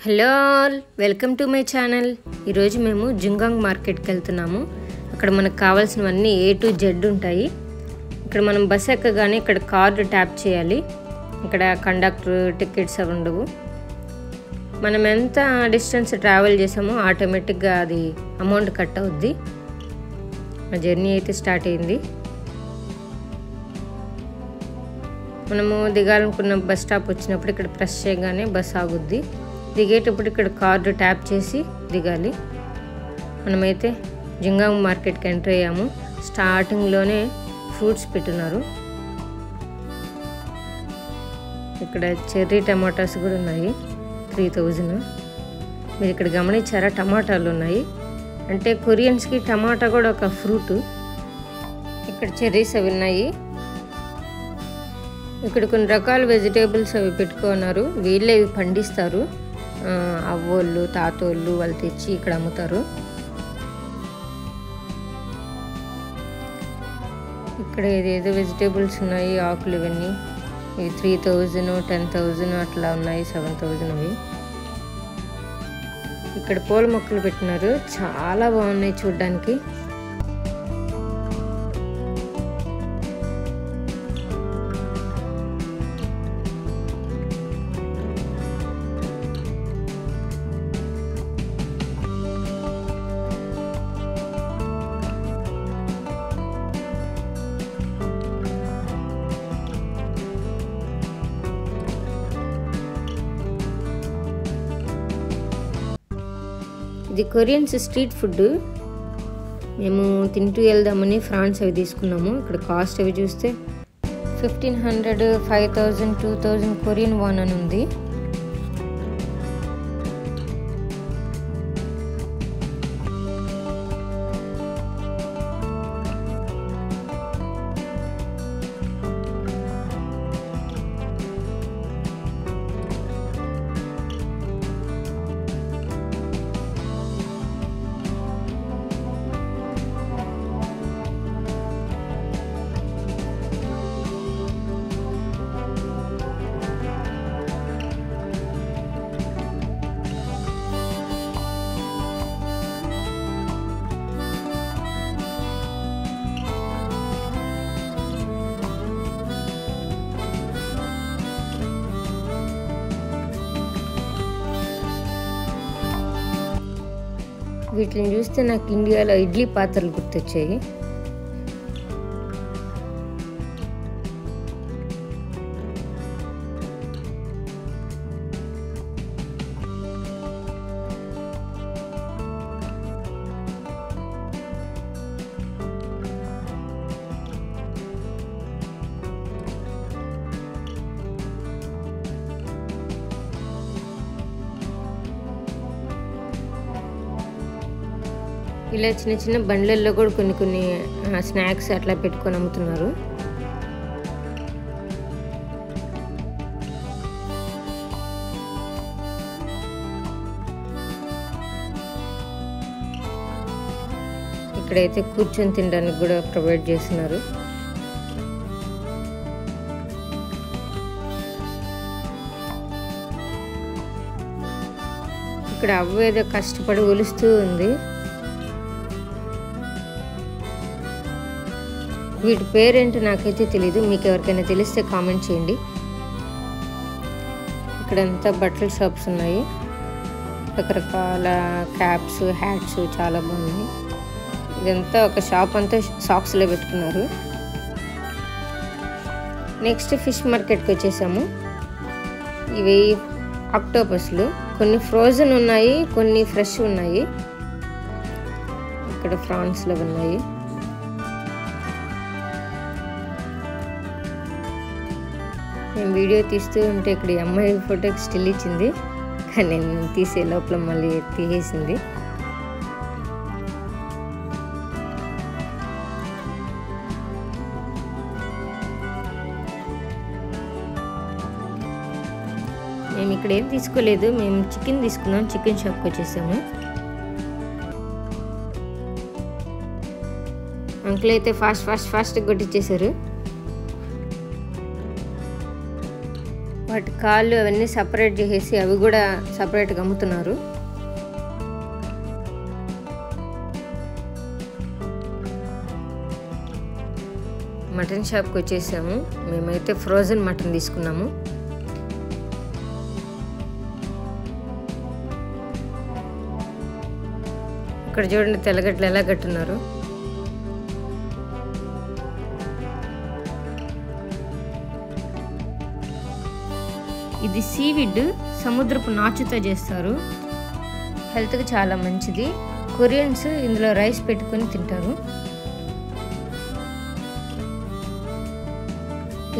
Hello all, welcome to my channel. ఈరోజు మేము జుంగాంగ్ మార్కెట్కి వెళ్తున్నాము. అక్కడ మనకు కావాల్సినవన్నీ A to Z ఉంటాయి. ఇక్కడ మనం బస్ ఎక్కగానే ఇక్కడ కార్డు ట్యాప్ చేయాలి. ఇక్కడ కండక్టర్ టికెట్స్ అవి ఉండవు. మనం ఎంత డిస్టెన్స్ ట్రావెల్ చేసామో ఆటోమేటిక్గా అది అమౌంట్ కట్ అవుద్ది. మా జర్నీ అయితే స్టార్ట్ అయింది. మనము దిగాలనుకున్న బస్ స్టాప్ వచ్చినప్పుడు ఇక్కడ ప్రెస్ చేయగానే బస్ ఆగుద్ది. దిగేటప్పుడు ఇక్కడ కార్డు ట్యాప్ చేసి దిగాలి. మనమైతే జుంగాంగ్ మార్కెట్కి ఎంటర్ అయ్యాము. స్టార్టింగ్లోనే ఫ్రూట్స్ పెట్టున్నారు. ఇక్కడ చెర్రీ టమాటాస్ కూడా ఉన్నాయి, 3000. మీరు ఇక్కడ గమనించారా, టమాటాలు ఉన్నాయి. అంటే కొరియన్స్కి టమాటా కూడా ఒక ఫ్రూట్. ఇక్కడ చెర్రీస్ అవి ఉన్నాయి. ఇక్కడ కొన్ని రకాల వెజిటేబుల్స్ అవి పెట్టుకున్నారు. వీళ్ళే ఇవి పండిస్తారు. అవ్వోళ్ళు తాతోళ్ళు వాళ్ళు తెచ్చి ఇక్కడ అమ్ముతారు. ఇక్కడ ఏదేదో వెజిటేబుల్స్ ఉన్నాయి, ఆకులు ఇవన్నీ. ఇవి 3000, 10,000 అట్లా ఉన్నాయి, 7,000 అవి. ఇక్కడ పూల మొక్కలు పెట్టినారు, చాలా బాగున్నాయి చూడ్డానికి. ఇది కొరియన్స్ స్ట్రీట్ ఫుడ్. మేము తింటూ వెళ్దామని ఫ్రాన్స్ అవి తీసుకున్నాము. ఇక్కడ కాస్ట్ అవి చూస్తే 1500, 5000, 2000 కొరియన్ వాన్ అని ఉంది. వీటిని చూస్తే నాకు ఇండియాలో ఇడ్లీ పాత్రలు గుర్తొచ్చాయి. ఇలా చిన్న చిన్న బండ్లల్లో కూడా కొన్ని స్నాక్స్ అట్లా పెట్టుకొని అమ్ముతున్నారు. ఇక్కడైతే కూర్చొని తినడానికి కూడా ప్రొవైడ్ చేస్తున్నారు. ఇక్కడ అవ్వ ఏదో కష్టపడి ఒలుస్తూ ఉంది. వీటి పేరేంటో నాకైతే తెలీదు, మీకు ఎవరికైనా తెలిస్తే కామెంట్ చేయండి. ఇక్కడంతా బట్టల షాప్స్ ఉన్నాయి. రకరకాల క్యాప్స్, హ్యాట్స్ చాలా బాగున్నాయి. ఇదంతా ఒక షాప్ అంతా సాక్స్లో పెట్టుకున్నారు. నెక్స్ట్ ఫిష్ మార్కెట్కి వచ్చేసాము. ఇవి ఆక్టోపస్లు, కొన్ని ఫ్రోజన్ ఉన్నాయి, కొన్ని ఫ్రెష్ ఉన్నాయి. ఇక్కడ ఫ్రాన్స్లో ఉన్నాయి. నేను వీడియో తీస్తూ ఉంటే ఇక్కడ అమ్మాయి ఫోటోకి స్టిల్ ఇచ్చింది, కానీ నేను తీసే లోపల మళ్ళీ తీసేసింది. మేము ఇక్కడ ఏం తీసుకోలేదు, మేము చికెన్ తీసుకున్నాం. చికెన్ షాప్కి వచ్చేసాము. అంకుల్ అయితే ఫాస్ట్గా కొట్టించేశారు. వాటి కాళ్ళు అవన్నీ సపరేట్ చేసేసి అవి కూడా సపరేట్గా అమ్ముతున్నారు. మటన్ షాప్కి వచ్చేసాము. మేమైతే ఫ్రోజన్ మటన్ తీసుకున్నాము. ఇక్కడ చూడండి తెల్లగడ్డలు ఎలా కట్టున్నారు. ఇది సీవిడ్, సముద్రపు నాచుతో చేస్తారు. హెల్త్కి చాలా మంచిది. కొరియన్స్ ఇందులో రైస్ పెట్టుకొని తింటారు.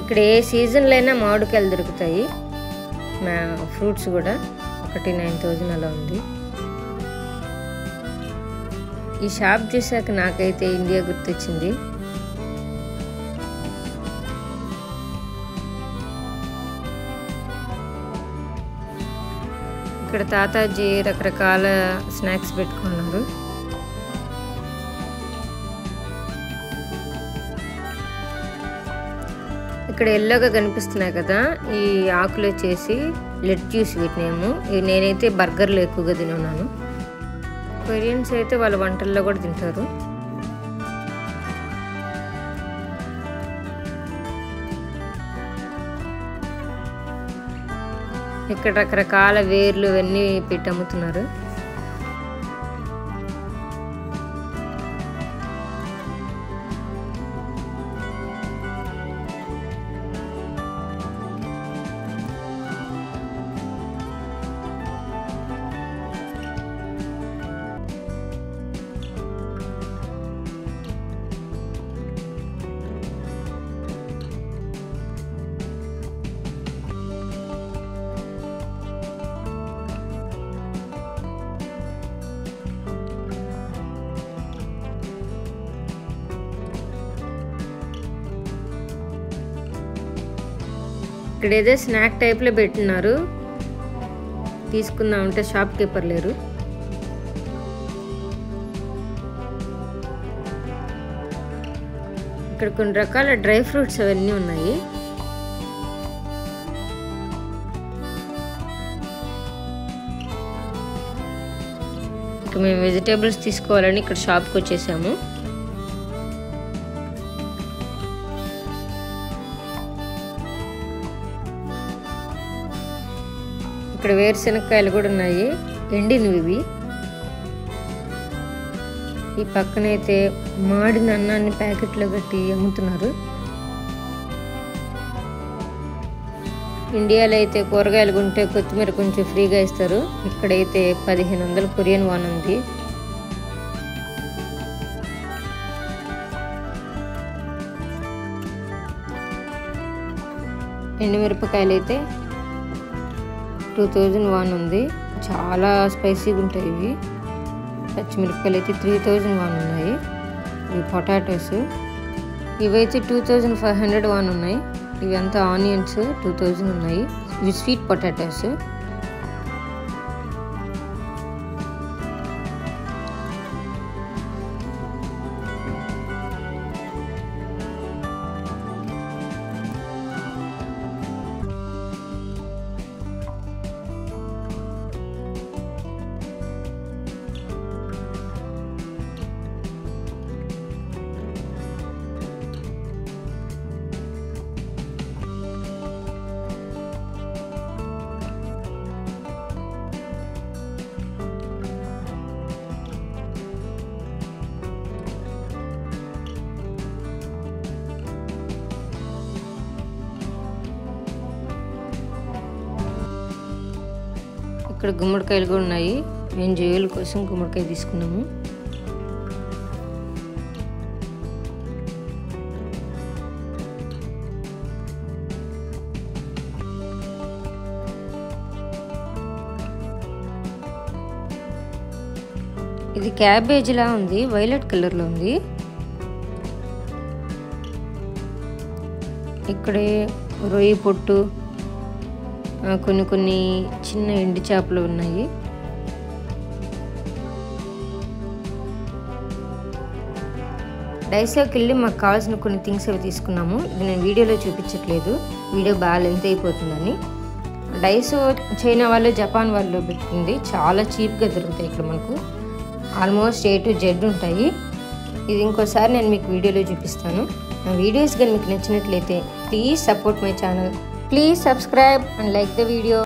ఇక్కడ ఏ సీజన్లో అయినా మామిడికాయలు దొరుకుతాయి. ఫ్రూట్స్ కూడా ఒకటి 9,000 అలా ఉంది. ఈ షాప్ చూసాక నాకైతే ఇండియా గుర్తొచ్చింది. ఇక్కడ తాతాజీ రకరకాల స్నాక్స్ పెట్టుకున్నారు. ఇక్కడ ఎల్లోగా కనిపిస్తున్నాయి కదా, ఈ ఆకులు వచ్చేసి లెట్యూస్ వీటినేమో. నేనైతే బర్గర్లో ఎక్కువగా తిన్నాను. కొరియన్స్ అయితే వాళ్ళ వంటల్లో కూడా తింటారు. ఇక్కడ రకరకాల వేర్లు ఇవన్నీ పెట్టి అమ్ముతున్నారు. ఇక్కడ ఏదో స్నాక్ టైప్లో పెట్టినారు. తీసుకుందామంటే షాప్ కీపర్ లేరు. ఇక్కడ కొన్ని రకాల డ్రై ఫ్రూట్స్ అవన్నీ ఉన్నాయి. ఇక మేము వెజిటేబుల్స్ తీసుకోవాలని ఇక్కడ షాప్కి వచ్చేసాము. ఇక్కడ వేరుశనక్కాయలు కూడా ఉన్నాయి, ఎండినవి ఇవి. ఈ పక్కనైతే మాడిన అన్నాన్ని ప్యాకెట్లో కట్టి అమ్ముతున్నారు. ఇండియాలో అయితే కూరగాయలు కొంటే కొత్తిమీర కొంచెం ఫ్రీగా ఇస్తారు. ఇక్కడైతే 1500 కొరియన్ వాన్ ఉంది. ఎండుమిరపకాయలు అయితే 2000 వాన్ ఉంది. చాలా స్పైసీగా ఉంటాయి ఇవి. పచ్చిమిరపకాయలు అయితే 3000 వాన్ ఉన్నాయి. ఇవి పొటాటోస్, ఇవైతే 2500 వాన్ ఉన్నాయి. ఇవి అంతా ఆనియన్స్ 2000 ఉన్నాయి. ఇవి స్వీట్ పొటాటోస్. ఇక్కడ గుమ్మడికాయలు కూడా ఉన్నాయి. మేము జేవుల కోసం గుమ్మడికాయ తీసుకున్నాము. ఇది క్యాబేజ్ లా ఉంది, వైలెట్ కలర్ లో ఉంది. ఇక్కడే రొయ్యి పొట్టు, కొన్ని చిన్న ఎండు చేపలు ఉన్నాయి. డైసోకి వెళ్ళి మాకు కావాల్సిన కొన్ని థింగ్స్ అవి తీసుకున్నాము. ఇది నేను వీడియోలో చూపించట్లేదు, వీడియో బాగా లెంత్ అయిపోతుందని. డైసో చైనా వాళ్ళు జపాన్ వాళ్ళు పెట్టింది, చాలా చీప్గా దొరుకుతాయి ఇక్కడ మనకు. ఆల్మోస్ట్ A to Z ఉంటాయి. ఇది ఇంకోసారి నేను మీకు వీడియోలో చూపిస్తాను. నా వీడియోస్ కానీ మీకు నచ్చినట్లయితే please support my channel, please subscribe and like the video.